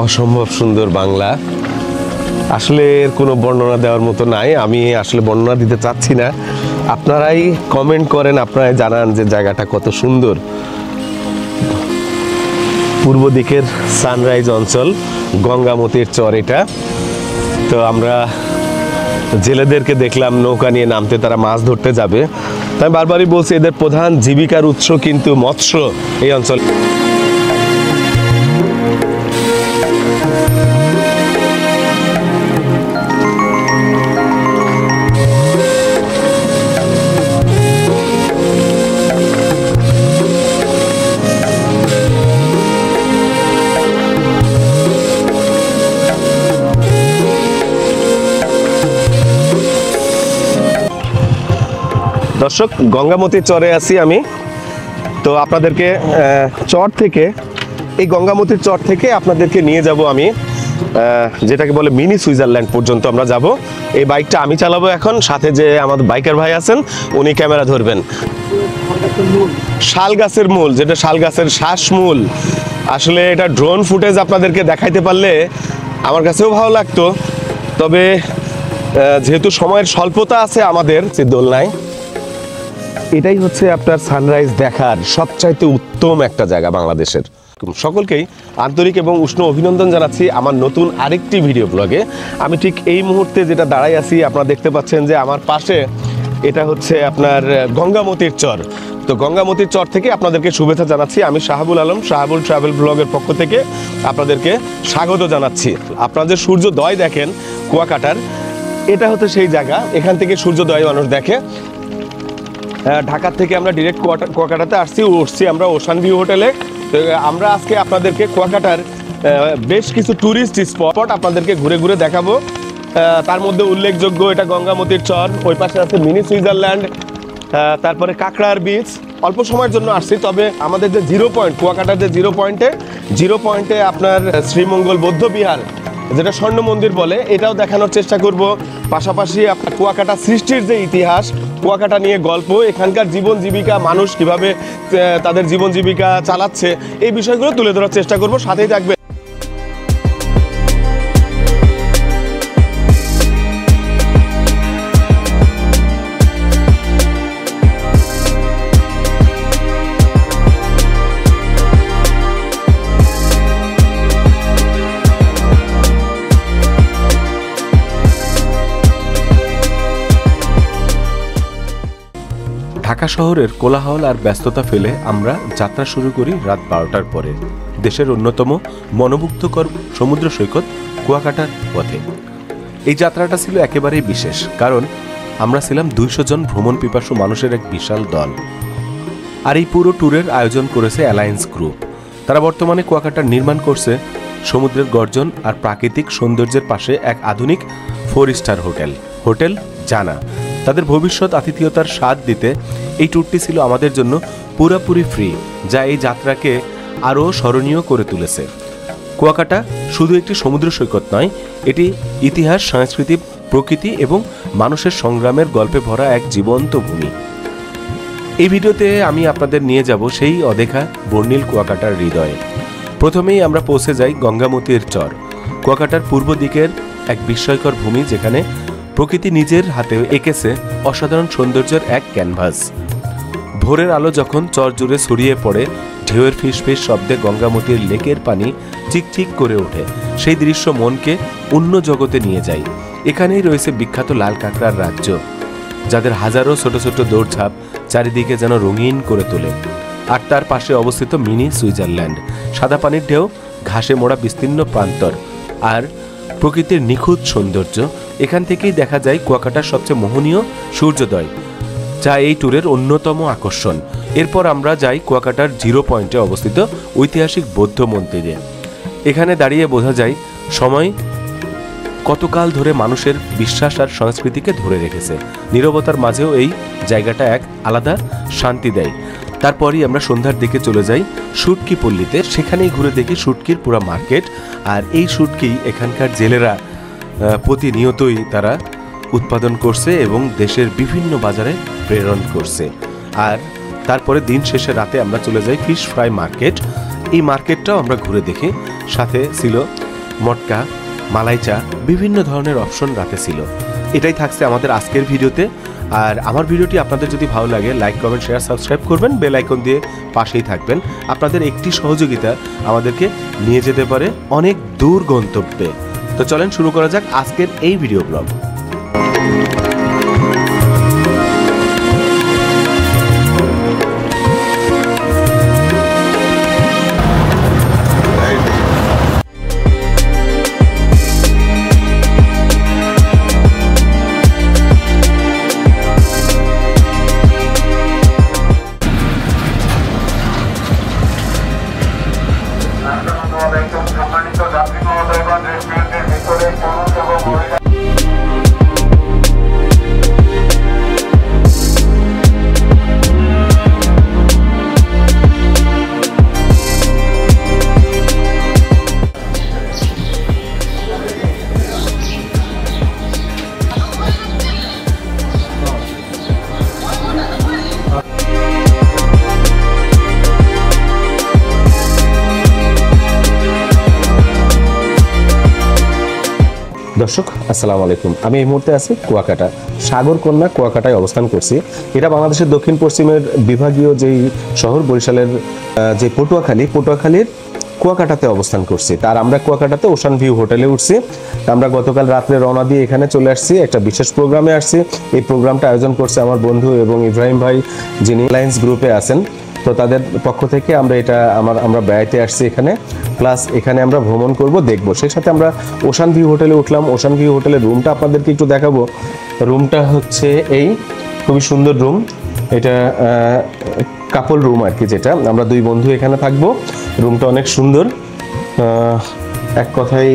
অসম্ভব সুন্দর বাংলা। আসলে এর কোনো বর্ণনা দেওয়ার মতো নাই, আমি আসলে বর্ণনা দিতে চাচ্ছি না। আপনারাই কমেন্ট করেন, আপনারাই জানান যে জায়গাটা কত সুন্দর। পূর্ব দিকের সানরাইজ অঞ্চল, গঙ্গামতির চর এটা। তো আমরা জেলেদেরকে দেখলাম নৌকা নিয়ে নামতে, তারা মাছ ধরতে যাবে। আমি বারবারই বলছি এদের প্রধান জীবিকার উৎস কিন্তু মৎস্য এই অঞ্চল। দর্শক, গঙ্গামতির চরে আছি আমি। তো আপনাদেরকে চর থেকে, এই গঙ্গামতির চর থেকে আপনাদেরকে নিয়ে যাব আমি যেটাকে বলে মিনি সুইজারল্যান্ড পর্যন্ত আমরা যাব। এই বাইকটা আমি চালাবো এখন, সাথে যে আমাদের বাইকার ভাই আছেন উনি ক্যামেরা ধরবেন। শাল গাছের মূল, যেটা শাল গাছের শ্বাসমূল, আসলে এটা ড্রোন ফুটেজ আপনাদেরকে দেখাইতে পারলে আমার কাছেও ভালো লাগতো। তবে যেহেতু সময়ের স্বল্পতা আছে আমাদের যে দোলনায়, এটাই হচ্ছে আপনার সানরাইজ দেখার সবচাইতে উত্তম একটা জায়গা বাংলাদেশের। সকলকেই আন্তরিক এবং উষ্ণ অভিনন্দন জানাচ্ছি আমার নতুন আরেকটি ভিডিও ব্লগে। আমি ঠিক এই মুহূর্তে যেটা দাঁড়াই আছি, আপনারা দেখতে পাচ্ছেন যে আমার পাশে এটা হচ্ছে আপনার গঙ্গামতির চর। তো গঙ্গামতির চর থেকে আপনাদেরকে শুভেচ্ছা জানাচ্ছি। আমি শাহাবুল আলম, শাহাবুল ট্রাভেল ব্লগের পক্ষ থেকে আপনাদেরকে স্বাগত জানাচ্ছি। আপনারা যে সূর্যোদয় দেখেন কুয়াকাটার, এটা হচ্ছে সেই জায়গা, এখান থেকে সূর্যোদয় মানুষ দেখে। ঢাকা থেকে আমরা ডিরেক্ট কুয়াকাটাতে উঠছি আমরা ওশান ভিউ হোটেলে। আমরা আজকে আপনাদেরকে কুয়াকাটার বেশ কিছু ট্যুরিস্ট স্পট আপনাদেরকে ঘুরে ঘুরে দেখাবো। তার মধ্যে উল্লেখযোগ্য এটা গঙ্গামতির চর, ওই পাশে আছে মিনি সুইজারল্যান্ড, তারপরে কাঁকড়ার বিচ। অল্প সময়ের জন্য আসছি, তবে আমাদের যে জিরো পয়েন্ট, কুয়াকাটার যে জিরো পয়েন্টে আপনার শ্রীমঙ্গল বৌদ্ধ বিহার, যেটা স্বর্ণ মন্দির বলে, এটাও দেখানোর চেষ্টা করব। পাশাপাশি আপনার কুয়াকাটা সৃষ্টির যে ইতিহাস, কুয়াকাটা নিয়ে গল্প, এখানকার জীবন জীবিকা, মানুষ কিভাবে তাদের জীবন জীবিকা চালাচ্ছে, এই বিষয়গুলো তুলে ধরার চেষ্টা করব। সাথেই থাকবে। ঢাকা শহরের কোলাহল আর ব্যস্ততা ফেলে আমরা যাত্রা শুরু করি রাত 12টার পরে দেশের অন্যতম মনোমুগ্ধকর সমুদ্র সৈকত কুয়াকাটার পথে। এই যাত্রাটা ছিল একেবারেই বিশেষ, কারণ আমরা ছিলাম 200 জন ভ্রমণ পিপাসু মানুষের এক বিশাল দল। আর এই পুরো ট্যুরের আয়োজন করেছে অ্যালায়েন্স গ্রুপ। তারা বর্তমানে কুয়াকাটার নির্মাণ করছে সমুদ্রের গর্জন আর প্রাকৃতিক সৌন্দর্যের পাশে এক আধুনিক 4 স্টার হোটেল জানা। তাদের ভবিষ্যৎ আতিথেয়তার স্বাদ দিতে এই ট্যুরটি ছিল আমাদের জন্য পুরোপুরি ফ্রি, যা এই যাত্রাকে আরও স্মরণীয় করে তুলেছে। কুয়াকাটা শুধু একটি সমুদ্র সৈকত নয়, এটি ইতিহাস, সংস্কৃতি, প্রকৃতি এবং মানুষের সংগ্রামের গল্পে ভরা এক জীবন্ত ভূমি। এই ভিডিওতে আমি আপনাদের নিয়ে যাব সেই অদেখা বর্ণিল কুয়াকাটার হৃদয়ে। প্রথমেই আমরা পৌঁছে যাই গঙ্গামতির চর, কুয়াকাটার পূর্ব দিকের এক বিস্ময়কর ভূমি, যেখানে প্রকৃতি নিজের হাতে এঁকেছে অসাধারণ সৌন্দর্যের এক ক্যানভাস। ভোরের আলো যখন চর জুড়ে ছড়িয়ে পড়ে, ঢেউয়ের ফিসফিস শব্দে গঙ্গামতির লেকের পানি চিকচিক করে ওঠে, সেই দৃশ্য মনকে অন্য জগতে নিয়ে যায়। এখানেই রয়েছে বিখ্যাত লাল কাঁকড়ার রাজ্য, যাদের হাজারো ছোট ছোট দৌড়ঝাঁপ চারিদিকে যেন রঙিন করে তোলে। আর তার পাশে অবস্থিত মিনি সুইজারল্যান্ড, সাদা পানির ঢেউ, ঘাসে মোড়া বিস্তীর্ণ প্রান্তর আর প্রকৃতির নিখুঁত সৌন্দর্য। এখান থেকেই দেখা যায় কুয়াকাটার সবচেয়ে মোহনীয় সূর্যোদয়, যা এই ট্যুরের অন্যতম আকর্ষণ। এরপর আমরা যাই কুয়াকাটার জিরো পয়েন্টে অবস্থিত ঐতিহাসিক বৌদ্ধ মন্দিরে। এখানে দাঁড়িয়ে বোঝা যায় সময় কতকাল ধরে মানুষের বিশ্বাস আর সংস্কৃতিকে ধরে রেখেছে। নীরবতার মাঝেও এই জায়গাটা এক আলাদা শান্তি দেয়। তারপরই আমরা সন্ধ্যার দিকে চলে যাই শুটকি পল্লীতে। সেখানেই ঘুরে দেখি শুটকির পুরা মার্কেট। আর এই শুটকি এখানকার জেলেরা প্রতিনিয়তই তারা উৎপাদন করছে এবং দেশের বিভিন্ন বাজারে প্রেরণ করছে। আর তারপরে দিন শেষে রাতে আমরা চলে যাই ফিশ ফ্রাই মার্কেট। এই মার্কেটটাও আমরা ঘুরে দেখি। সাথে ছিল মটকা, মালাই চা, বিভিন্ন ধরনের অপশন রাতে ছিল। এটাই থাকছে আমাদের আজকের ভিডিওতে। আর আমার ভিডিওটি আপনাদের যদি ভালো লাগে লাইক, কমেন্ট, শেয়ার, সাবস্ক্রাইব করবেন, বেল আইকন দিয়ে পাশেই থাকবেন। আপনাদের একটি সহযোগিতা আমাদেরকে নিয়ে যেতে পারে অনেক দূর গন্তব্যে। তো চলেন শুরু করা যাক আজকের এই ভিডিও ব্লগ। সম্মানিত যাত্রী মহোদয়গণ, রেস্টুরেন্টের ভিতরে পুরুষ এবং মহিলা দর্শক আসসালামু আলাইকুম। আমি এই মুহূর্তে আছি কুয়াকাটা, সাগরকন্যা কুয়াকাটায় অবস্থান করছি। এটা বাংলাদেশের দক্ষিণ পশ্চিমের বিভাগীয় যেই শহর বরিশালের যে পটুয়াখালীর কুয়াকাটাতে অবস্থান করছি। তার আমরা কুয়াকাটাতে ওশান ভিউ হোটেলে উঠছি। আমরা গতকাল রাত্রে রওনা দিয়ে এখানে চলে আসছি, একটা বিশেষ প্রোগ্রামে আসছি। এই প্রোগ্রামটা আয়োজন করছে আমার বন্ধু এবং ইব্রাহিম ভাই, যিনি অ্যালায়েন্স গ্রুপে আছেন। তো তাদের পক্ষ থেকে আমরা বেড়াইতে আসছি এখানে, প্লাস এখানে আমরা ভ্রমণ করব, দেখব। সেই সাথে আমরা ওশান ভিউ হোটেলে উঠলাম। ওশান ভিউ হোটেলের রুমটা আপনাদেরকে একটু দেখাবো। রুমটা হচ্ছে এই খুবই সুন্দর রুম। এটা কাপল রুম আর কি, যেটা আমরা দুই বন্ধু এখানে থাকবো। রুমটা অনেক সুন্দর, এক কথায়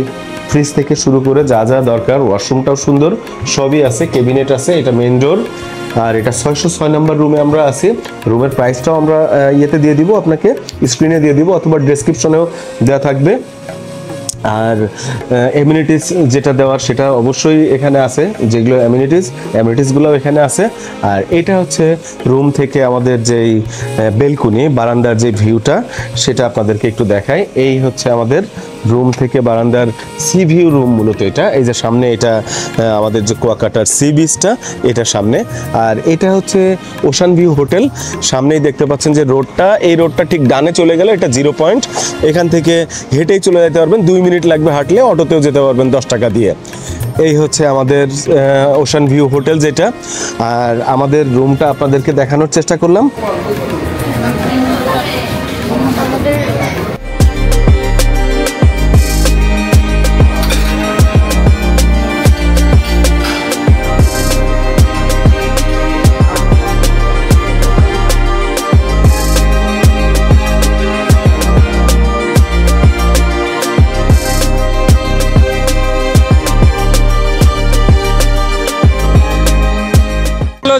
ফ্রিজ থেকে শুরু করে যা যা দরকার, ওয়াশরুমটাও সুন্দর, সবই আছে, ক্যাবিনেট আছে। এটা মেইন ডোর। আর এটা 606 নম্বর রুমে আমরা আছি। রুমের প্রাইসটাও আমরা ইয়েতে দিয়ে দিব, আপনাকে স্ক্রিনে দিয়ে দিব, অথবা ডেসক্রিপশনেও দেওয়া থাকবে। আর অ্যামিনিটিস যেটা দেওয়ার সেটা অবশ্যই এখানে আছে, যেগুলো অ্যামিনিটিসগুলো এখানে আছে। আর এটা হচ্ছে রুম থেকে আমাদের যেই বেলকুনি, বারান্দার যে ভিউটা, সেটা আপনাদেরকে একটু দেখাই। এই হচ্ছে আমাদের রুম থেকে বারান্দার সি ভিউ রুম। মূলত এটা এই যে সামনে, এটা আমাদের যে কুয়াকাটার সি বিচটা, এটা সামনে। আর এটা হচ্ছে ওশান ভিউ হোটেল। সামনেই দেখতে পাচ্ছেন যে রোডটা, এই রোডটা ঠিক ডানে চলে গেলে এটা 0 পয়েন্ট। এখান থেকে হেঁটেই চলে যেতে পারবেন, 2 মিনিট লাগবে হাঁটলে, অটোতেও যেতে পারবেন 10 টাকা দিয়ে। এই হচ্ছে আমাদের ওশান ভিউ হোটেল যেটা। আর আমাদের রুমটা আপনাদেরকে দেখানোর চেষ্টা করলাম।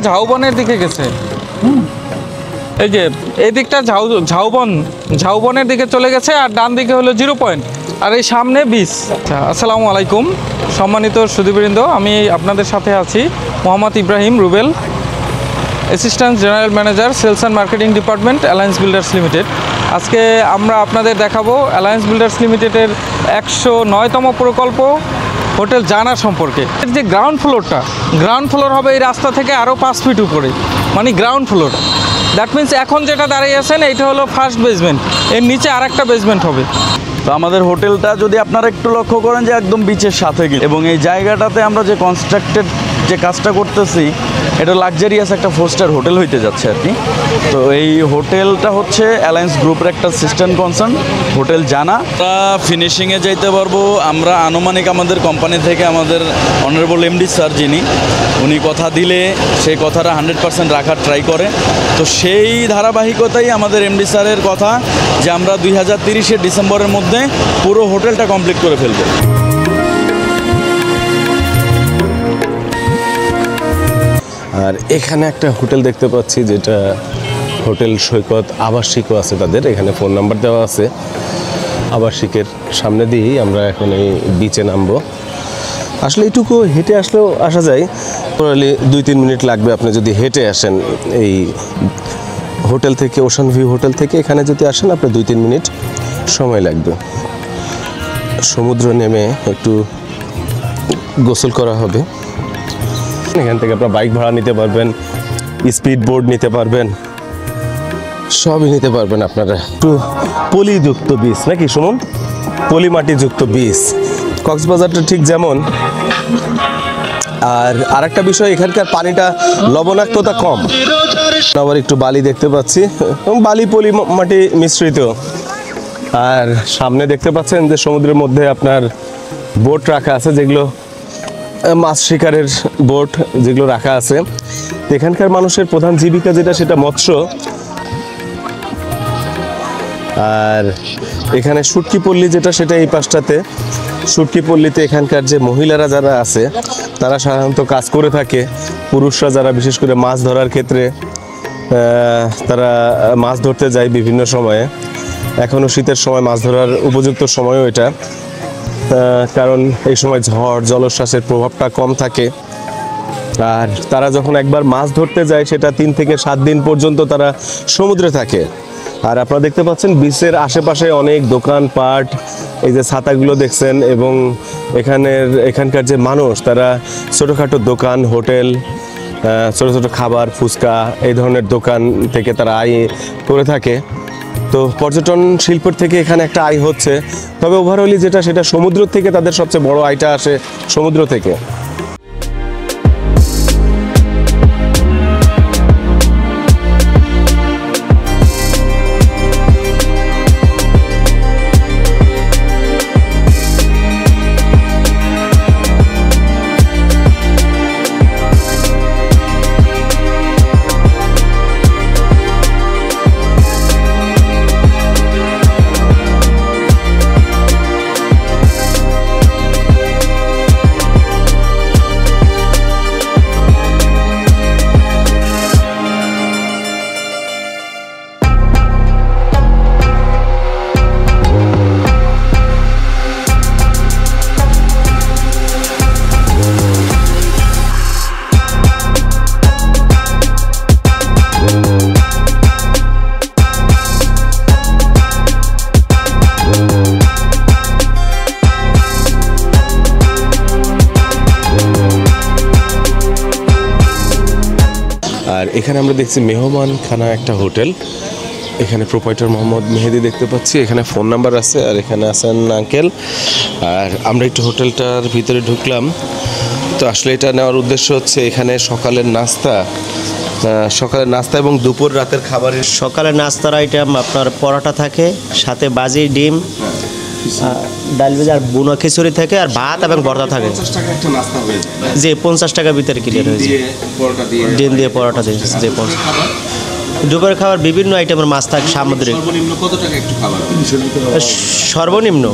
ঝাউবনের দিকে গেছে, এই যে এই দিকটা ঝাউবনের দিকে চলে গেছে, আর ডান দিকে হলো 0 পয়েন্ট, আর এই সামনে বিচ। আচ্ছা, আসসালামু আলাইকুম সম্মানিত সুধীবৃন্দ, আমি আপনাদের সাথে আছি Mohammad Ibrahim Rubel, assistant general manager, sales and marketing department, Alliance Builders Limited. আজকে আমরা আপনাদের দেখাবো অ্যালায়েন্স বিল্ডার্স লিমিটেডের 109তম প্রকল্প হোটেল জানা সম্পর্কে। এর যে গ্রাউন্ড ফ্লোর হবে এই রাস্তা থেকে আরও 5 ফিট উপরে, মানে গ্রাউন্ড ফ্লোর। দ্যাট মিনস এখন যেটা দাঁড়িয়ে আছেন এইটা হলো ফার্স্ট বেসমেন্ট, এর নিচে আরেকটা বেসমেন্ট হবে। তো আমাদের হোটেলটা যদি আপনারা একটু লক্ষ্য করেন যে একদম বিচের সাথে, এবং এই জায়গাটাতে আমরা যে কনস্ট্রাক্টেড যে কাজটা করতেছি, এটা লাক্সারিয়াস একটা 4 স্টার হোটেল হইতে যাচ্ছে আর কি। তো এই হোটেলটা হচ্ছে অ্যালায়েন্স গ্রুপের একটা সিস্টেম কনসার্ন হোটেল জানা। আমরা ফিনিশিংয়ে যাইতে পারবো। আমরা আনুমানিক আমাদের কোম্পানি থেকে আমাদের অনারেবল এমডি স্যার, যিনি উনি কথা দিলে সেই কথাটা 100% রাখার ট্রাই করে। তো সেই ধারাবাহিকতাই আমাদের এমডি স্যারের কথা যে আমরা 2030 ডিসেম্বরের মধ্যে পুরো হোটেলটা কমপ্লিট করে ফেলবো। আর এখানে একটা হোটেল দেখতে পাচ্ছি, যেটা হোটেল সৈকত আবাসিকও আছে তাদের। এখানে ফোন নাম্বার দেওয়া আছে। আবাসিকের সামনে দিয়েই আমরা এখন এই বিচে নামবো। আসলে এইটুকু হেঁটে আসলেও আসা যায়, টোটালি 2-3 মিনিট লাগবে আপনি যদি হেঁটে আসেন। এই হোটেল থেকে, ওশান ভিউ হোটেল থেকে এখানে যদি আসেন, আপনার 2-3 মিনিট সময় লাগবে। সমুদ্র নেমে একটু গোসল করা হবে। এখান থেকে আপনার বাইক ভাড়া নিতে পারবেন, স্পিড বোর্ড নিতে পারবেন, সবই নিতে পারবেন আপনারা। একটু পলিযুক্ত বীজ নাকি সুমন, পলি মাটিযুক্ত বীজ কক্সবাজারটা ঠিক যেমন। আর আরেকটা বিষয়, এখানকার পানিটা লবণাক্ততা কম। আবার একটু বালি দেখতে পাচ্ছি, বালি পলি মাটি মিশ্রিত। আর সামনে দেখতে পাচ্ছেন যে সমুদ্রের মধ্যে আপনার বোট রাখা আছে, যেগুলো মাছ শিকারের বোট যেগুলো রাখা আছে। এখানকার মানুষের প্রধান জীবিকা যেটা, সেটা মৎস্য। আর এখানে শুটকি পল্লী যেটা, সেটা এই পাশটাতে। শুটকি পল্লীতে এখানকার যে মহিলারা যারা আছে তারা সাধারণত কাজ করে থাকে। পুরুষরা যারা বিশেষ করে মাছ ধরার ক্ষেত্রে তারা মাছ ধরতে যায় বিভিন্ন সময়ে। এখনও শীতের সময় মাছ ধরার উপযুক্ত সময়ও এটা, কারণ এই সময় ঝড় জলোচ্ছ্বাসের প্রভাবটা কম থাকে। আর তারা যখন একবার মাছ ধরতে যায়, সেটা 3 থেকে 7 দিন পর্যন্ত তারা সমুদ্রে থাকে। আর আপনারা দেখতে পাচ্ছেন বিচের আশেপাশে অনেক দোকানপাট, এই যে ছাতাগুলো দেখছেন, এবং এখানকার যে মানুষ তারা ছোটোখাটো দোকান, হোটেল, ছোটো ছোটো খাবার, ফুচকা, এই ধরনের দোকান থেকে তারা আয় করে থাকে। তো পর্যটন শিল্পের থেকে এখানে একটা আয় হচ্ছে। তবে ওভারঅলি যেটা, সেটা সমুদ্র থেকে তাদের সবচেয়ে বড় আয়টা আসে সমুদ্র থেকে। আর এখানে আমরা দেখছি মেহমান খানা একটা হোটেল। এখানে প্রোপাইটার মোহাম্মদ মেহেদি দেখতে পাচ্ছি, এখানে ফোন নাম্বার আছে, আর এখানে আছেন আঙ্কেল। আর আমরা একটু হোটেলটার ভিতরে ঢুকলাম। তো আসলে এটা নেওয়ার উদ্দেশ্য হচ্ছে এখানে সকালের নাস্তা এবং দুপুর রাতের খাবারের। সকালে নাস্তার আইটেম আপনার পরোটা থাকে, সাথে বাজি, ডিম, ডাল ভেজা, আর বুনো খিচুড়ি থাকে, আর ভাত এবং ভর্তা থাকে। 50 টাকা একটা নাস্তা হয়ে যায়। যে 50 টাকার ভিতরে ক্লিয়ার হয়েছে। ডিম দিয়ে পরোটা দিয়ে যে 50। দুপুরের খাবার বিভিন্ন আইটেমের মাছ থাকে, সামুদ্রিক। সর্বনিম্ন কত টাকা একটু খাবার? সর্বনিম্ন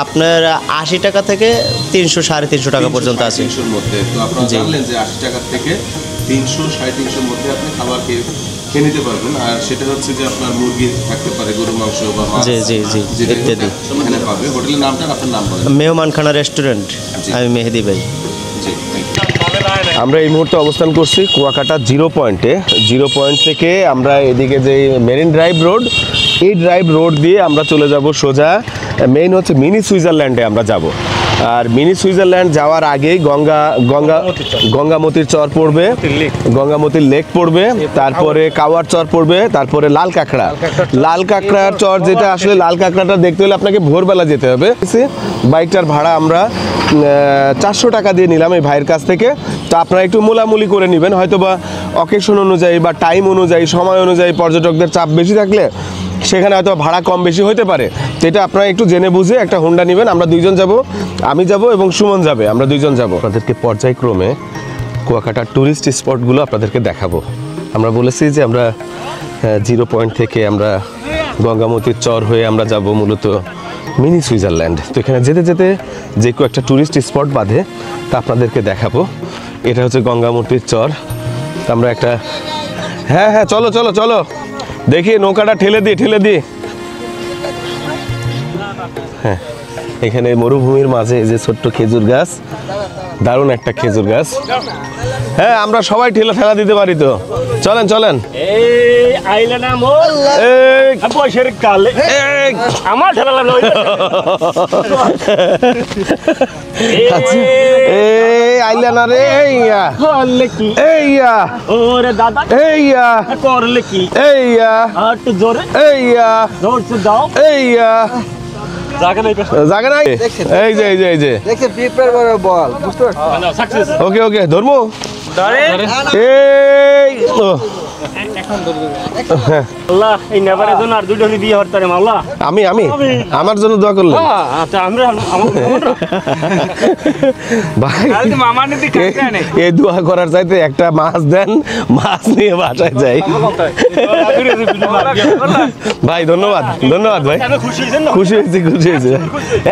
আপনার 80 টাকা থেকে 300 350 টাকা পর্যন্ত আছে। 300 মধ্যে। তো আপনারা জানলেন যে 80 টাকা থেকে 300 350 মধ্যে আপনি খাবার খেয়ে নিতে পারবেন। আর সেটা হচ্ছে যে আপনার মুরগি থাকতে পারে, গরু মাংস বা মাছ, জি ইত্যাদি এখানে পাবে। হোটেলের নামটা আপনার নাম বলেন। মেহমান খানা রেস্টুরেন্ট, আমি মেহেদি ভাই। আমরা এই মুহূর্তে অবস্থান করছি কুয়াকাটা 0 পয়েন্টে। 0 পয়েন্ট থেকে আমরা এদিকে যে মেরিন ড্রাইভ রোড, এই ড্রাইভ রোড দিয়ে আমরা চলে যাব সোজা। মেইন হচ্ছে মিনি সুইজারল্যান্ডে আমরা যাব। আর মিনি সুইজারল্যান্ড যাওয়ার আগেই গঙ্গামতির চর পড়বে, গঙ্গামতির লেক পড়বে, তারপরে কাওয়ার চর পড়বে, তারপরে লাল কাঁকড়ার চর, যেটা আসলে লাল কাঁকড়াটা দেখতে হলে আপনাকে ভোরবেলা যেতে হবে। বাইকটার ভাড়া আমরা 400 টাকা দিয়ে নিলাম এই ভাইয়ের কাছ থেকে। তো আপনারা একটু মোলামুলি করে নেবেন, হয়তো বা অকেশন অনুযায়ী বা টাইম অনুযায়ী, সময় অনুযায়ী পর্যটকদের চাপ বেশি থাকলে সেখানে হয়তো ভাড়া কম বেশি হতে পারে। তো এটা আপনারা একটু জেনে বুঝে একটা হোন্ডা নেবেন। আমরা 2 জন যাব, আমি যাব এবং সুমন যাবে, আমরা 2 জন যাব। আপনাদেরকে পর্যায়ক্রমে কুয়াকাটার ট্যুরিস্ট স্পটগুলো আপনাদেরকে দেখাবো। আমরা বলেছি যে আমরা 0 পয়েন্ট থেকে আমরা গঙ্গামতির চর হয়ে আমরা যাব মূলত মিনি সুইজারল্যান্ড। তো এখানে যেতে যেতে যে একটা ট্যুরিস্ট স্পট বাঁধে তা আপনাদেরকে দেখাবো। এটা হচ্ছে গঙ্গামতির চর। আমরা একটা হ্যাঁ চলো চলো চলো দেখি, নৌকাটা ঠেলে দিই। হ্যাঁ, এখানে মরুভূমির মাঝে যে ছোট্ট খেজুর গাছ, দারুণ একটা খেজুর গাছ। হ্যাঁ, আমরা সবাই ঠেলা দিতে পারি তো। চলেন চলেন। আমার ঠেলা লাগলো আইলা না রে। ওরে দাদা করলে কি একটু জোরে জোরছে দাও জায়গা নাই। এই যে ওকে ওকে ধর্ম আমি আমার জন্য দোয়া করলেন ভাই। এই দোয়া করার চাইতে একটা মাছ দেন, মাছ নিয়ে বাসায় যাই। ভাই ধন্যবাদ ভাই, খুশি হয়েছি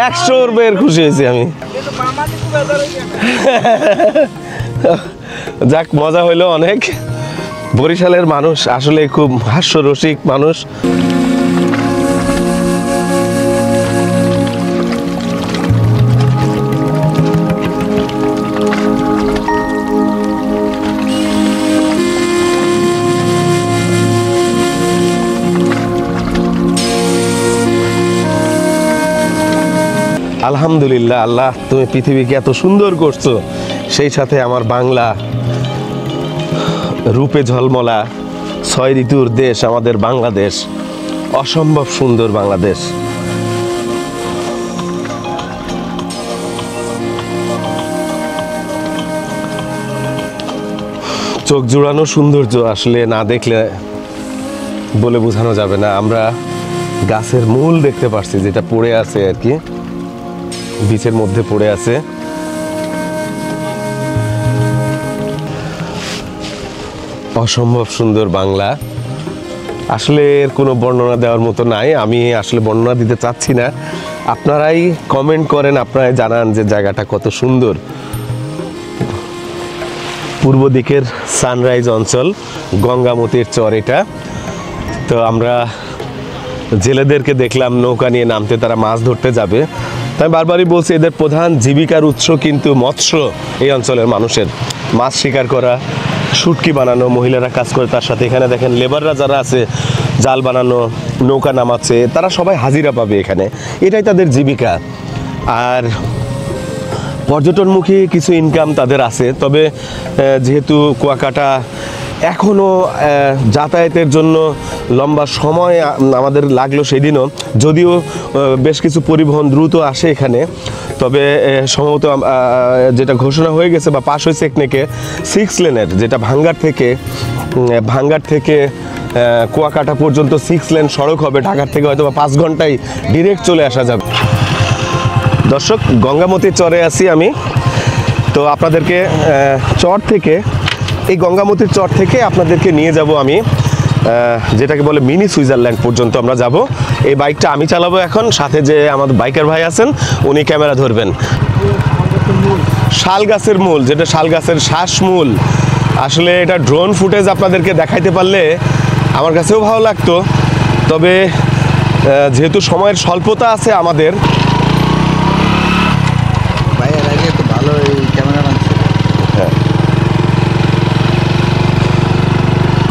100 বের খুশি হয়েছি আমি। যাক, মজা হইলো অনেক। বরিশালের মানুষ আসলে খুব হাস্যরসিক মানুষ। আলহামদুলিল্লাহ, আল্লাহ তুমি পৃথিবীকে এত সুন্দর করছো, সেই সাথে আমার বাংলা রূপে ঝলমলা 6 ঋতুর দেশ আমাদের বাংলাদেশ, অসম্ভব সুন্দর বাংলাদেশ। চোখ জুড়ানো সৌন্দর্য, আসলে না দেখলে বলে বোঝানো যাবে না। আমরা গাছের মূল দেখতে পাচ্ছি, যেটা পড়ে আছে আর কি, বিচের মধ্যে পড়ে আছে। অসম্ভব সুন্দর বাংলা, আসলে এর কোনো বর্ণনা দেওয়ার মতো নাই। আমি আসলে বর্ণনা দিতে চাচ্ছি না, আপনারাই কমেন্ট করেন, আপনারাই জানান যে জায়গাটা কত সুন্দর। পূর্ব দিকের সানরাইজ অঞ্চল, গঙ্গামতির চর এটা। তো আমরা জেলেদেরকে দেখলাম নৌকা নিয়ে নামতে, তারা মাছ ধরতে যাবে। তাই বারবারই বলছি, এদের প্রধান জীবিকার উৎস কিন্তু মৎস্য। এই অঞ্চলের মানুষের মাছ শিকার করা, শুটকি বানানো, মহিলারা কাজ করে। তার সাথে এখানে দেখেন লেবাররা যারা আছে, জাল বানানো, নৌকা নামাচ্ছে, তারা সবাই হাজিরা পাবে এখানে, এটাই তাদের জীবিকা। আর পর্যটনমুখী কিছু ইনকাম তাদের আছে। তবে যেহেতু কুয়াকাটা এখনও যাতায়াতের জন্য লম্বা সময় আমাদের লাগলো সেদিনও, যদিও বেশ কিছু পরিবহন দ্রুত আসে এখানে। তবে সম্ভবত যেটা ঘোষণা হয়ে গেছে বা পাশ হয়েছে একনেকে, 6 লেনের, যেটা ভাঙ্গার থেকে কুয়াকাটা পর্যন্ত 6 লেন সড়ক হবে। ঢাকার থেকে হয়তো বা 5 ঘন্টায় ডিরেক্ট চলে আসা যাবে। দর্শক, গঙ্গামতির চরে আছি আমি। তো আপনাদেরকে চর থেকে, এই গঙ্গামতির চর থেকে আপনাদেরকে নিয়ে যাব আমি, যেটাকে বলে মিনি সুইজারল্যান্ড পর্যন্ত আমরা যাব। এই বাইকটা আমি চালাবো এখন, সাথে যে আমাদের বাইকার ভাই আছেন উনি ক্যামেরা ধরবেন। শাল গাছের মূল, যেটা শাল গাছের শ্বাসমূল, আসলে এটা ড্রোন ফুটেজ আপনাদেরকে দেখাইতে পারলে আমার কাছেও ভালো লাগতো। তবে যেহেতু সময়ের স্বল্পতা আছে আমাদের,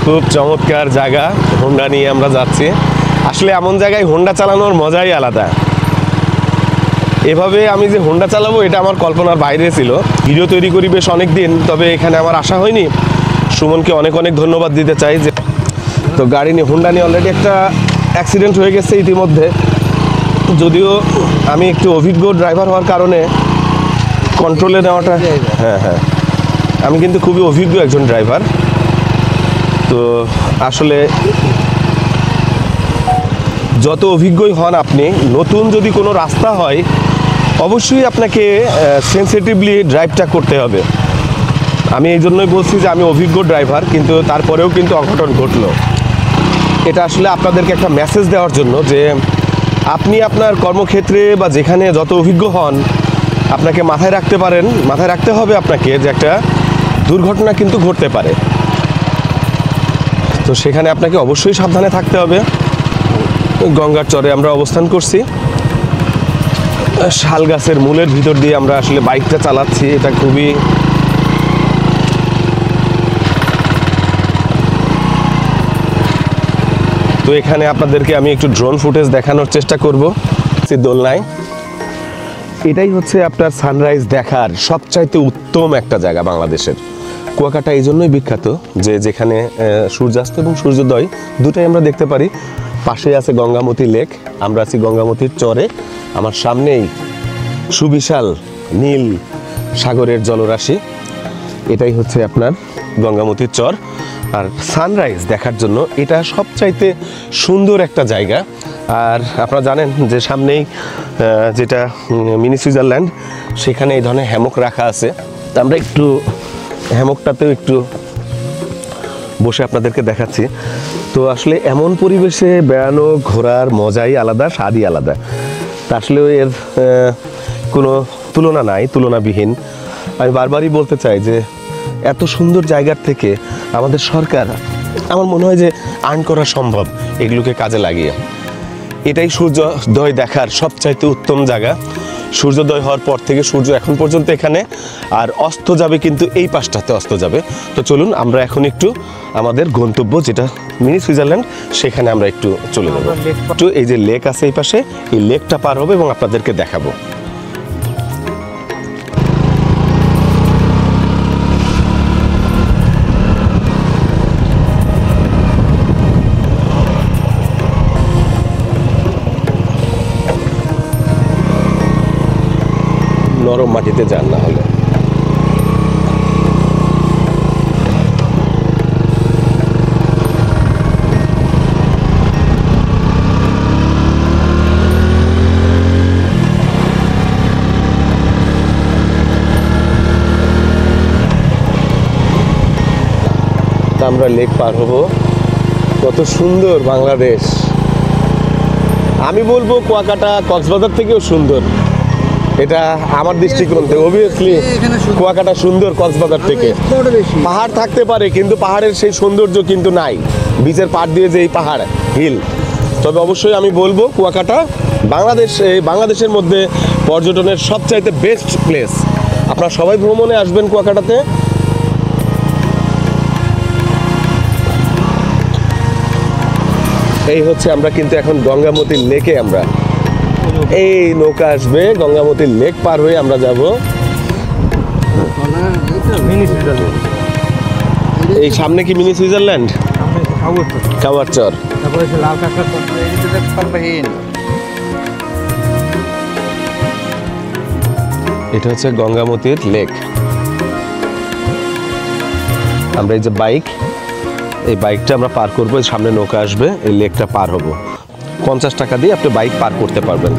খুব চমৎকার জায়গা, হোন্ডা নিয়ে আমরা যাচ্ছি। আসলে এমন জায়গায় হোন্ডা চালানোর মজাই আলাদা। এভাবে আমি যে হোন্ডা চালাবো এটা আমার কল্পনার বাইরে ছিল। ভিডিও তৈরি করি বেশ অনেক দিন, তবে এখানে আমার আশা হয়নি। সুমনকে অনেক ধন্যবাদ দিতে চাই। যে তো গাড়ি নিয়ে, হোন্ডা নিয়ে অলরেডি একটা অ্যাক্সিডেন্ট হয়ে গেছে ইতিমধ্যে। যদিও আমি একটু অভিজ্ঞ ড্রাইভার হওয়ার কারণে কন্ট্রোলে নেওয়াটা, হ্যাঁ, আমি কিন্তু খুবই অভিজ্ঞ একজন ড্রাইভার। তো আসলে যত অভিজ্ঞই হন আপনি, নতুন যদি কোনো রাস্তা হয় অবশ্যই আপনাকে সেন্সিটিভলি ড্রাইভটা করতে হবে। আমি এই জন্যই বলছি যে আমি অভিজ্ঞ ড্রাইভার, কিন্তু তারপরেও কিন্তু অঘটন ঘটলো। এটা আসলে আপনাদেরকে একটা মেসেজ দেওয়ার জন্য যে আপনি আপনার কর্মক্ষেত্রে বা যেখানে যত অভিজ্ঞ হন, আপনাকে মাথায় রাখতে হবে আপনাকে যে একটা দুর্ঘটনা কিন্তু ঘটতে পারে। তো সেখানে আপনাকে অবশ্যই সাবধানে থাকতে হবে। গঙ্গার চরে আমরা অবস্থান করছি। শাল গাছের মূলের ভিতর দিয়ে আমরা আসলে বাইকটা চালাচ্ছি, এটা খুবই তো এখানে আপনাদেরকে আমি একটু ড্রোন ফুটেজ দেখানোর চেষ্টা করব দোলনায়। এটাই হচ্ছে আপনার সানরাইজ দেখার সবচাইতে উত্তম একটা জায়গা বাংলাদেশের। কুয়াকাটা এই জন্যই বিখ্যাত যে যেখানে সূর্যাস্ত এবং সূর্যোদয় দুটাই আমরা দেখতে পারি। পাশে আছে গঙ্গামতী লেক, আমরা আছি গঙ্গামতীর চরে, আমার সামনেই সুবিশাল নীল সাগরের জলরাশি, এটাই হচ্ছে আপনার গঙ্গামতীর চর। আর সানরাইজ দেখার জন্য এটা সবচাইতে সুন্দর একটা জায়গা। আর আপনারা জানেন যে সামনেই যেটা মিনি সুইজারল্যান্ড, সেখানে এই ধরনের হ্যামক রাখা আছে। তা আমরা একটু হ্যামকটাতেও একটু বসে আপনাদেরকে দেখাচ্ছি। তো আসলে এমন পরিবেশে বেড়ানো ঘোরার মজাই আলাদা, স্বাদই আলাদা। তা আসলে এর কোনো তুলনা নাই, তুলনাবিহীন। আমি বারবারই বলতে চাই যে এত সুন্দর জায়গার থেকে আমাদের সরকার, আমার মনে হয় যে আর্ন করা সম্ভব এগুলোকে কাজে লাগিয়ে। এটাই সূর্যোদয় দেখার সবচাইতে উত্তম জায়গা। সূর্যোদয় হওয়ার পর থেকে সূর্য এখন পর্যন্ত এখানে, আর অস্ত যাবে কিন্তু এই পাশটাতে অস্ত যাবে। তো চলুন আমরা এখন একটু আমাদের গন্তব্য যেটা মিনি সুইজারল্যান্ড, সেখানে আমরা একটু চলে যাবো। একটু এই যে লেক আছে এই পাশে, এই লেকটা পার হবে এবং আপনাদেরকে দেখাবো। নরম মাটিতে যান না হলে। আমরা লেক পার হব। কত সুন্দর বাংলাদেশ। আমি বলবো কুয়াকাটা কক্সবাজার থেকেও সুন্দর, এটা আমার দৃষ্টিকোণ থেকে। অবভিয়াসলি কুয়াকাটা সুন্দর কক্সবাজার থেকে। পাহাড় থাকতে পারে কিন্তু পাহাড়ের সেই সৌন্দর্য কিন্তু নাই, বিচের পাড় দিয়ে যে এই পাহাড় হিল। তবে অবশ্যই আমি বলবো কুয়াকাটা বাংলাদেশের মধ্যে পর্যটনের সবচাইতে বেস্ট প্লেস। আপনারা সবাই ভ্রমণে আসবেন কুয়াকাটাতে। এই হচ্ছে আমরা কিন্তু এখন গঙ্গামতীর লেকে, আমরা এই নৌকা আসবে, গঙ্গামতীর লেক পার হয়ে আমরা যাব এই সামনে। কি মিনি সুইজারল্যান্ড? কাওয়ার চর। এটা হচ্ছে গঙ্গামতীর লেক। আমরা এই যে এই বাইকটা আমরা পার করবো, সামনে নৌকা আসবে, এই লেকটা পার হব। 50 টাকা দিয়ে আপনি বাইক পার করতে পারবেন।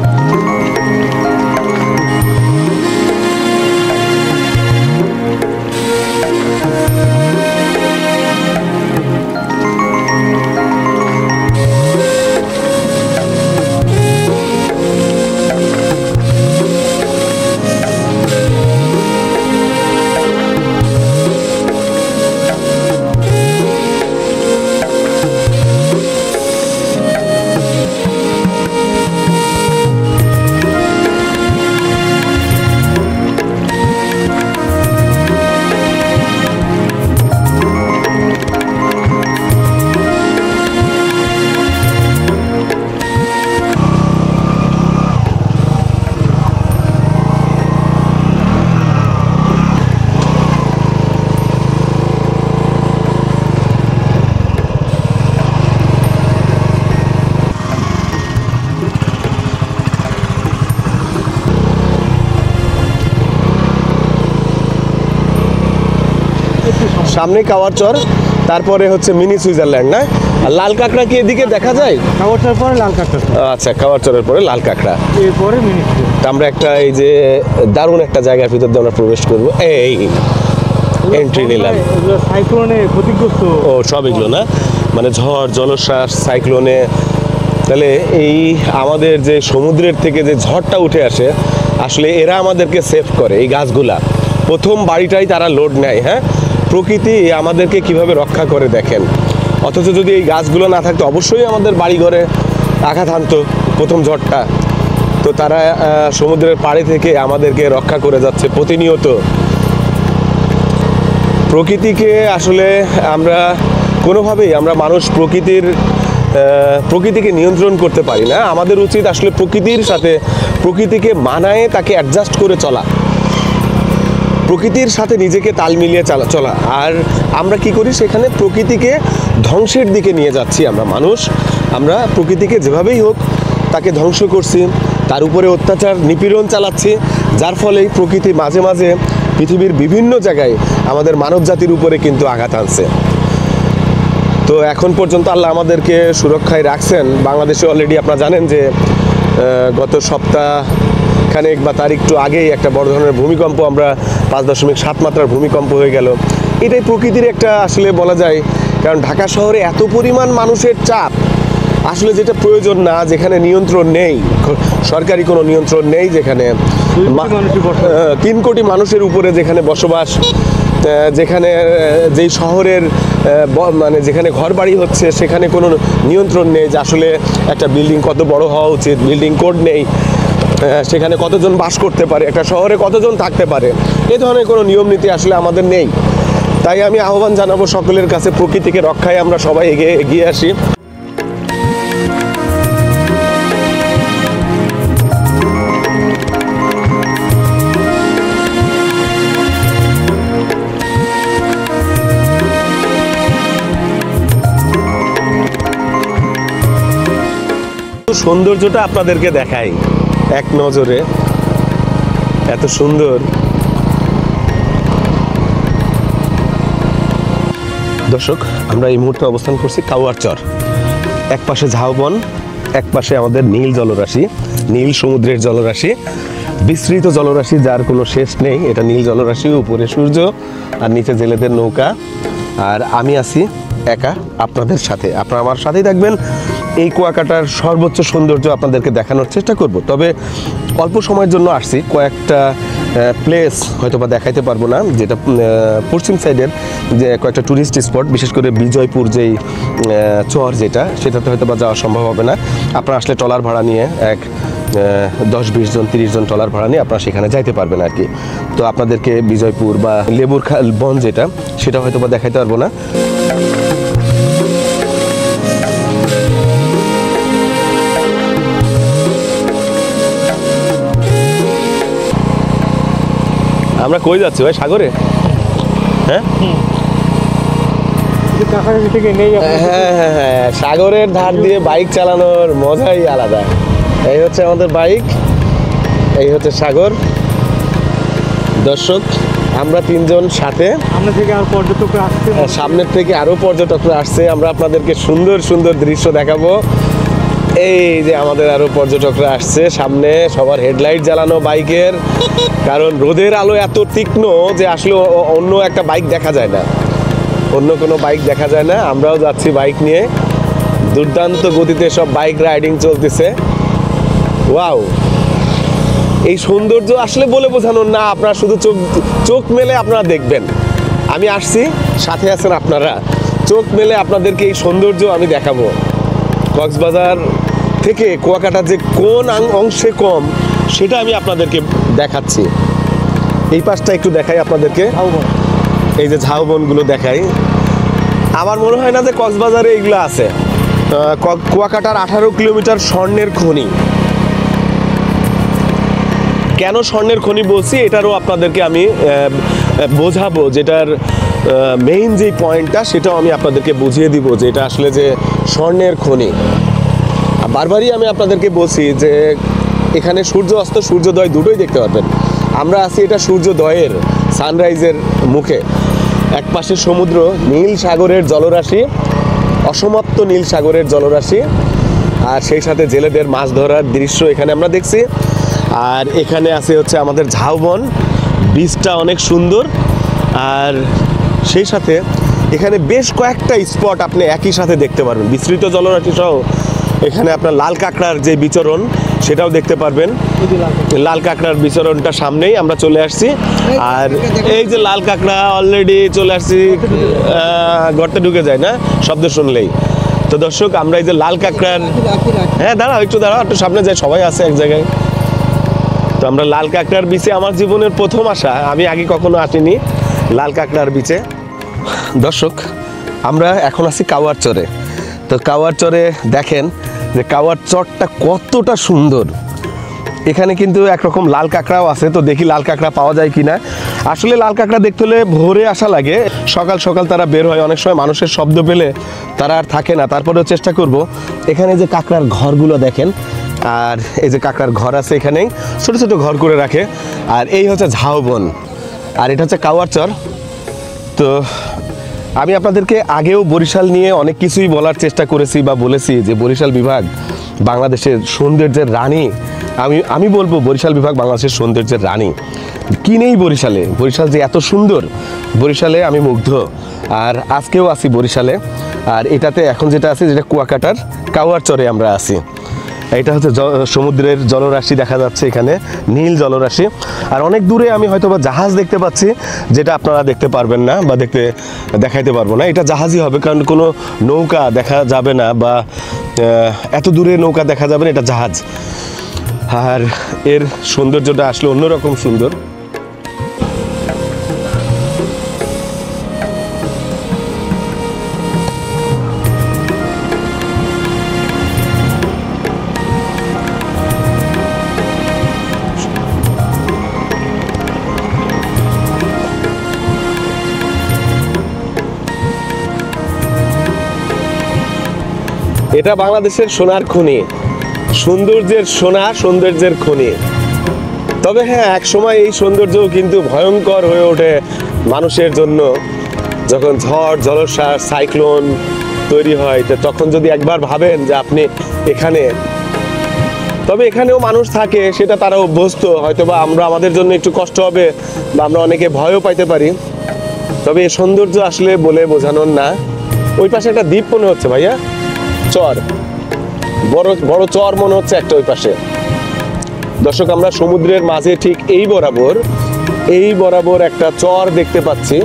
সামনে কাওয়ার চর, তারপরে হচ্ছে মিনি সুইজারল্যান্ড না? আর লাল কাঁকড়া কি এদিকে দেখা যায়? কাওয়ার চর পরে লাল কাঁকড়া। আচ্ছা, কাওয়ার চরের পরে লাল কাঁকড়া, এরপরে মিনি। আমরা একটা এই যে দারুণ একটা জায়গার ভিতর দিয়ে আমরা প্রবেশ করব। এই এন্ট্রি নিলাম। সাইক্লোনে ক্ষতিগ্রস্ত ও সব এগুলো না, মানে ঝড় জলোচ্ছ্বাস সাইক্লোনে। তাহলে এই আমাদের যে সমুদ্রের থেকে যে ঝড়টা উঠে আসে, আসলে এরা আমাদেরকে সেভ করে। এই গাছগুলা প্রথম বাড়িটাই তারা লোড নেয়। হ্যাঁ, প্রকৃতি আমাদেরকে কিভাবে রক্ষা করে দেখেন। অথচ যদি এই গাছগুলো না থাকতো অবশ্যই আমাদের বাড়ি ঘরে আঘাত হানতো প্রথম ঝড়টা। তো তো তারা সমুদ্রের পাড়ে থেকে আমাদেরকে রক্ষা করে যাচ্ছে প্রতিনিয়ত। প্রকৃতিকে আসলে আমরা কোনোভাবেই আমরা মানুষ প্রকৃতিকে নিয়ন্ত্রণ করতে পারি না। আমাদের উচিত আসলে প্রকৃতির সাথে প্রকৃতিকে মানায় তাকে অ্যাডজাস্ট করে চলা, প্রকৃতির সাথে নিজেকে তাল মিলিয়ে চলা। আর আমরা কি করি, সেখানে প্রকৃতিকে ধ্বংসের দিকে নিয়ে যাচ্ছি। আমরা প্রকৃতিকে যেভাবেই হোক তাকে ধ্বংস করছি, তার উপরে অত্যাচার নিপীড়ন চালাচ্ছি, যার ফলে প্রকৃতি মাঝে মাঝে পৃথিবীর বিভিন্ন জায়গায় আমাদের মানব জাতির উপরে কিন্তু আঘাত আনছে। তো এখন পর্যন্ত আল্লাহ আমাদেরকে সুরক্ষায় রাখছেন। বাংলাদেশে অলরেডি আপনারা জানেন যে গত সপ্তাহখানেক বা তার একটু আগেই একটা বড় ধরনের ভূমিকম্প, আমরা 5.7 মাত্রার ভূমিকম্প হয়ে গেল। এটাই প্রকৃতির একটা আসলে বলা যায়, কারণ ঢাকা শহরে এত পরিমাণ মানুষের চাপ, আসলে যেটা প্রয়োজন না, যেখানে নিয়ন্ত্রণ নেই, সরকারি কোনো নিয়ন্ত্রণ নেই, যেখানে 3 কোটি মানুষের উপরে যেখানে বসবাস, যেখানে যেই শহরের মানে যেখানে ঘর বাড়ি হচ্ছে সেখানে কোনো নিয়ন্ত্রণ নেই যে আসলে একটা বিল্ডিং কত বড় হওয়া উচিত, বিল্ডিং কোড নেই, সেখানে কতজন বাস করতে পারে, একটা শহরে কতজন থাকতে পারে, এই ধরনের কোনো নিয়ম নীতি আসলে আমাদের নেই। তাই আমি আহ্বান জানাবো সকলের কাছে, প্রকৃতিকে রক্ষায় আমরা সবাই এগিয়ে আসি। সৌন্দর্যটা আপনাদেরকে দেখাই এক নজরে, এত সুন্দর। দর্শক, আমরা এই মুহূর্তে অবস্থান করছি কাউয়ারচর। এক পাশে ঝাউবন, এক পাশে আমাদের নীল জলরাশি, নীল সমুদ্রের জলরাশি, বিস্তৃত জলরাশি যার কোনো শেষ নেই। এটা নীল জলরাশি, উপরে সূর্য আর নিচে জেলেদের নৌকা, আর আমি আছি একা আপনাদের সাথে। আপনারা আমার সাথেই থাকবেন। এই কুয়াকাটার সর্বোচ্চ সৌন্দর্য আপনাদেরকে দেখানোর চেষ্টা করব। তবে অল্প সময়ের জন্য আসছি, কয়েকটা প্লেস হয়তো বা দেখাইতে পারবো না, যেটা পশ্চিম সাইডের যে কয়েকটা ট্যুরিস্ট স্পট, বিশেষ করে বিজয়পুর যেই চর যেটা, সেটাতে হয়তো বা যাওয়া সম্ভব হবে না। আপনারা আসলে ট্রলার ভাড়া নিয়ে 10-20 জন 30 জন ট্রলার ভাড়া নিয়ে আপনারা সেখানে যাইতে পারবেন আর কি। তো আপনাদেরকে বিজয়পুর বা লেবুর বন যেটা, সেটা হয়তো বা দেখাইতে পারবো না। আমরা কই যাচ্ছি ভাই? সাগরে? হ্যাঁ কাছাকাছি থেকে নেই। হ্যাঁ হ্যাঁ হ্যাঁ, সাগরের ধার দিয়ে বাইক চালানোর মজাই আলাদা। এই হচ্ছে আমাদের বাইক, এই হচ্ছে সাগর। দর্শক, আমরা 3 জন সাথে, সামনে থেকে আর পর্যটকরা আসছে, সামনের থেকে আরো পর্যটকরা আসছে। আমরা আপনাদেরকে সুন্দর সুন্দর দৃশ্য দেখাবো। এই যে আমাদের আরো পর্যটকরা আসছে, সামনে সবার হেডলাইট জ্বালানো বাইকের, কারণ রোদের আলো এত তীক্ষ্ণ যে আসলে অন্য একটা বাইক দেখা যায় না, অন্য কোনো বাইক দেখা যায় না। আমরাও যাচ্ছি বাইক নিয়ে, দুর্দান্ত গতিতে সব বাইক রাইডিং চলতেছে। ওয়াও, এই সৌন্দর্য আসলে বলে বোঝানোর না, আপনারা শুধু চোখ মেলে আপনারা দেখবেন। আমি আসছি, সাথে আছেন আপনারা, চোখ মেলে আপনাদেরকে এই সৌন্দর্য আমি দেখাবো। কক্সবাজার থেকে কুয়াকাটা যে কোন অংশে কম, সেটা আমি আপনাদেরকে দেখাচ্ছি। এই পাশটা একটু দেখাই আপনাদেরকে, এই যে ঝাউবনগুলো দেখাই। আমার মনে হয় না যে কক্সবাজারে এইগুলো আছে। কুয়াকাটার 18 কিলোমিটার স্বর্ণের খনি। কেন স্বর্ণের খনি বলছি এটারও আপনাদেরকে আমি বোঝাবো, যেটার মেইন যে পয়েন্টটা সেটাও আমি আপনাদেরকে বুঝিয়ে দিব, যে এটা আসলে যে স্বর্ণের খনি। বারবারই আমি আপনাদেরকে বলছি যে এখানে সূর্য অস্ত সূর্যোদয় দুটোই দেখতে পারবেন। আমরা আছি এটা সূর্যোদয়ের, সানরাইজের মুখে। এক পাশে সমুদ্র, নীল সাগরের জলরাশি, অসমাপ্ত নীল সাগরের জলরাশি, আর সেই সাথে জেলেদের মাছ ধরার দৃশ্য এখানে আমরা দেখছি। আর এখানে আছে হচ্ছে আমাদের ঝাউবন, বীজটা অনেক সুন্দর। আর সেই সাথে এখানে বেশ কয়েকটা স্পট আপনি একই সাথে দেখতে পারবেন, বিস্তৃত জলরাশি সহ। এখানে আপনার লাল কাঁকড়ার যে বিচরণ সেটাও দেখতে পারবেন। লাল কাঁকড়ার বিচরণটা সামনেই আমরা চলে আসছি। আর এই যে লাল কাঁকড়া অলরেডি চলে আসছি, গর্তে ঢুকে যায় না শব্দ শুনলেই। তো দর্শক, আমরা এই যে লাল কাঁকড়ার, হ্যাঁ দাঁড়াও একটু, দাঁড়াও একটু সামনে যাই, সবাই আছে এক জায়গায়। তো আমরা লাল কাঁকড়ার বিচে আমার জীবনের প্রথম আসা, আমি আগে কখনো আসিনি লাল কাঁকড়ার বিচে। দর্শক, আমরা এখন আছি কাওয়ার চরে। তো কাওয়ার চরে দেখেন যে কাওয়ার চরটা কতটা সুন্দর। এখানে কিন্তু একরকম লাল কাঁকড়াও আছে, তো দেখি লাল কাঁকড়া পাওয়া যায় কিনা। আসলে লাল কাঁকড়া দেখতে হলে ভোরে আসা লাগে, সকাল সকাল তারা বের হয়, অনেক সময় মানুষের শব্দ পেলে তারা আর থাকে না। তারপরেও চেষ্টা করব। এখানে যে কাঁকড়ার ঘরগুলো দেখেন, আর এই যে কাঁকড়ার ঘর আছে, এখানেই ছোট ছোট ঘর করে রাখে। আর এই হচ্ছে ঝাউবন, আর এটা হচ্ছে কাওয়ার চর। তো আমি আপনাদেরকে আগেও বরিশাল নিয়ে অনেক কিছুই বলার চেষ্টা করেছি বা বলেছি যে বরিশাল বিভাগ বাংলাদেশের সৌন্দর্যের রানী। আমি বলবো বরিশাল বিভাগ বাংলাদেশের সৌন্দর্যের রানী। কি নেই বরিশালে, বরিশাল যে এত সুন্দর, বরিশালে আমি মুগ্ধ। আর আজকেও আছি বরিশালে। আর এটাতে এখন যেটা আছে, যেটা কুয়াকাটার কাওয়ার চরে আমরা আছি। এটা হচ্ছে সমুদ্রের জলরাশি দেখা যাচ্ছে, এখানে নীল জলরাশি। আর অনেক দূরে আমি হয়তো বা জাহাজ দেখতে পাচ্ছি, যেটা আপনারা দেখতে পারবেন না বা দেখাইতে পারবো না। এটা জাহাজই হবে, কারণ কোনো নৌকা দেখা যাবে না, বা এত দূরে নৌকা দেখা যাবে না, এটা জাহাজ। আর এর সৌন্দর্যটা আসলে অন্যরকম সুন্দর। এটা বাংলাদেশের সোনার খনি, সৌন্দর্যের সোনা, সৌন্দর্যের খনি। তবে হ্যাঁ, এক সময় এই সৌন্দর্যও কিন্তু ভয়ঙ্কর হয়ে ওঠে মানুষের জন্য। যখন ঝড়, জলোচ্ছ্বাস, সাইক্লোন তৈরি হয়, তো তখন যদি একবার ভাবেন যে আপনি এখানে, তবে এখানেও মানুষ থাকে, সেটা তারা অভ্যস্ত। হয়তোবা আমরা, আমাদের জন্য একটু কষ্ট হবে বা আমরা অনেকে ভয়ও পাইতে পারি। তবে এই সৌন্দর্য আসলে বলে বোঝানোর না। ওই পাশে একটা দ্বীপ মনে হচ্ছে ভাইয়া, চর, বড় বড় চর মনে হচ্ছে একটা ওই পাশে। দর্শক, আমরা সমুদ্রের মাঝে ঠিক এই বরাবর একটা চর দেখতে পাচ্ছি।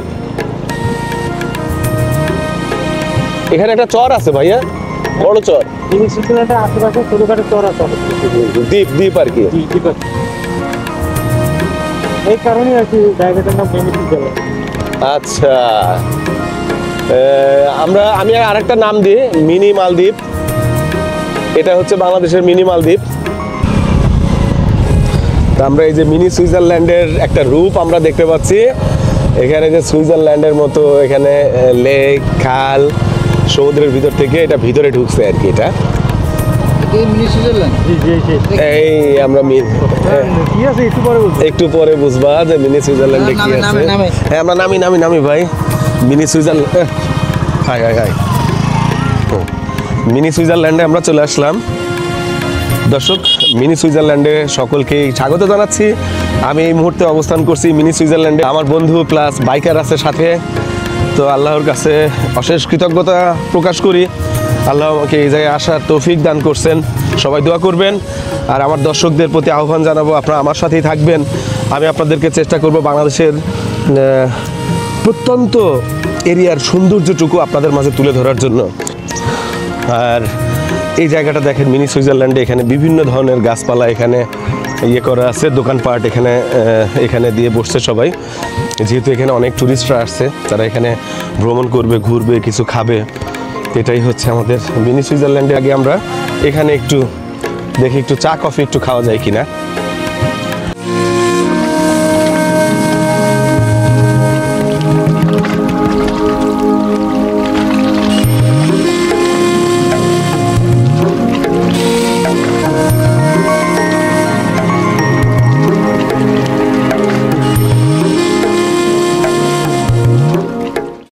এখানে একটা চর আছে ভাইয়া, বড় চর, আশেপাশে ছোটখাটো চর আছে, দ্বীপ আর কি। এই কারণে আর কি জায়গাটার নাম মিনি সুইজারল্যান্ড। আচ্ছা, আমি আরেকটা নাম দিই, মিনি মালদ্বীপ। এটা হচ্ছে বাংলাদেশের মিনি মালদ্বীপ। তা আমরা এই যে মিনি সুইজারল্যান্ডের একটা রূপ আমরা দেখতে পাচ্ছি। এখানে যে সুইজারল্যান্ডের মতো এখানে লেক, খাল, সমুদ্রের ভিতর থেকে এটা ভিতরে ঢুকছে আর কি। এটা এই আমরা কি আছে একটু পরে বুঝবা যে মিনি সুইজারল্যান্ডে কি আছে। হ্যাঁ, আমরা নামি ভাই। মিনি সুইজারল্যান্ড, হাই মিনি সুইজারল্যান্ডে আমরা চলে আসলাম। দর্শক, মিনি সুইজারল্যান্ডে সকলকেই স্বাগত জানাচ্ছি। আমি এই মুহূর্তে অবস্থান করছি মিনি সুইজারল্যান্ডে। আমার বন্ধু প্লাস বাইকার আছে সাথে। তো আল্লাহর কাছে অশেষ কৃতজ্ঞতা প্রকাশ করি, আল্লাহ আমাকে এই জায়গায় আসার তৌফিক দান করছেন। সবাই দোয়া করবেন। আর আমার দর্শকদের প্রতি আহ্বান জানাবো, আপনারা আমার সাথেই থাকবেন। আমি আপনাদেরকে চেষ্টা করব বাংলাদেশের প্রত্যন্ত এরিয়ার সৌন্দর্যটুকু আপনাদের মাঝে তুলে ধরার জন্য। আর এই জায়গাটা দেখেন, মিনি সুইজারল্যান্ডে এখানে বিভিন্ন ধরনের গাছপালা এখানে করা আছে, দোকানপাট এখানে দিয়ে বসছে সবাই। যেহেতু এখানে অনেক টুরিস্টরা আসছে, তারা এখানে ভ্রমণ করবে, ঘুরবে, কিছু খাবে। এটাই হচ্ছে আমাদের মিনি সুইজারল্যান্ডে। আগে আমরা এখানে একটু দেখি, একটু চা কফি একটু খাওয়া যায় কিনা।